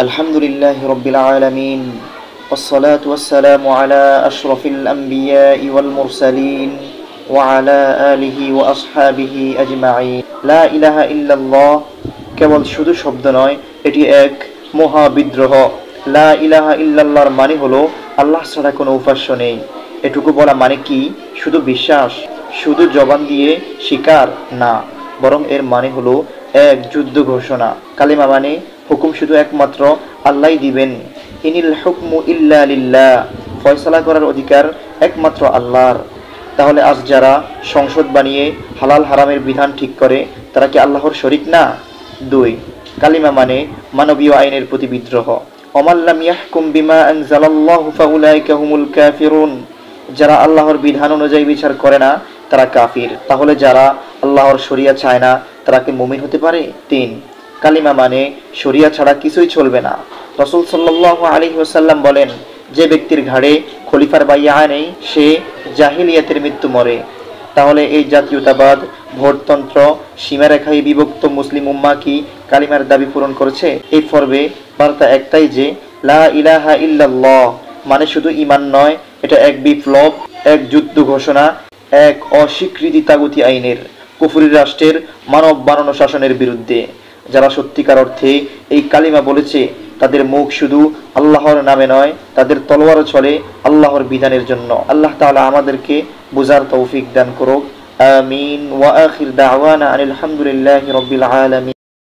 আলহামদুলিল্লাহ রব্বিল আলামিন والصلاة والسلام على أشرف الأنبياء والمرسلين وعلى آله وأصحابه أجمعين لا إله إلا الله কেবল শুধু শব্দ নয়, এটি এক মহাবিদ্রোহ। লা ইলাহা ইল্লাল্লাহর মানে হলো আল্লাহ ছাড়া কোনো উপাস্য নেই। এটুকু বলা মানে কি শুধু বিশ্বাস, শুধু জবান দিয়ে স্বীকার না, বরং এর মানে হলো এক যুদ্ধ ঘোষণা। কালিমা মানে হুকুম শুধু একমাত্র আল্লাহই দিবেন। ইনিল হুকমু ইল্লা লিল্লাহ, ফয়সালা করার অধিকার একমাত্র আল্লাহর। তাহলে আজ যারা সংসদ বানিয়ে হালাল হারামের বিধান ঠিক করে, তারা কি আল্লাহর শরীক না? 2, কালিমা মানে মানবীয় আইনের প্রতি বিদ্রোহ। ওমাল্লাম ইয়াহকুম বিমা আনজালাল্লাহু ফাউলাইকা হুমুল কাফিরুন, যারা আল্লাহর বিধান অনুযায়ী বিচার করে না তারা কাফির। তাহলে যারা আল্লাহর শরিয়া চায় না তারা কি মুমিন হতে পারে? 3, কালিমা মানে শরিয়া ছাড়া কিছুই চলবে না। রাসূল সাল্লাল্লাহু আলাইহি ওয়াসাল্লাম বলেন, যে ব্যক্তির ঘাড়ে খলিফার বাইয়া নেই সে জাহিলিয়াতের মৃত্যু মরে। তাহলে এই জাতীয়তাবাদ, ভোটতন্ত্র, সীমারেখায় বিভক্ত মুসলিম উম্মাহ কি কালিমার দাবি পূরণ করেছে? এই পর্বে বার্তা একটাই যে লা ইলাহা ইল্লাল্লাহ মানে শুধু ঈমান নয়, এটা এক বিপ্লব, এক যুদ্ধ ঘোষণা, এক অস্বীকৃতি তাগুতি আইনের, কুফরি রাষ্ট্রের মানব বানানো শাসনের বিরুদ্ধে। যারা সত্যিকার অর্থে এই কালিমা বলেছে তাদের মুখ শুধু আল্লাহর নামে নয়, তাদের তলোয়ারও চলে আল্লাহর বিধানের জন্য। আল্লাহ তাআলা আমাদেরকে বুঝার তৌফিক দান করুক। আমিন। ওয়া আখির দাওয়ানা আনিল হামদুলিল্লাহি রাব্বিল আলামিন।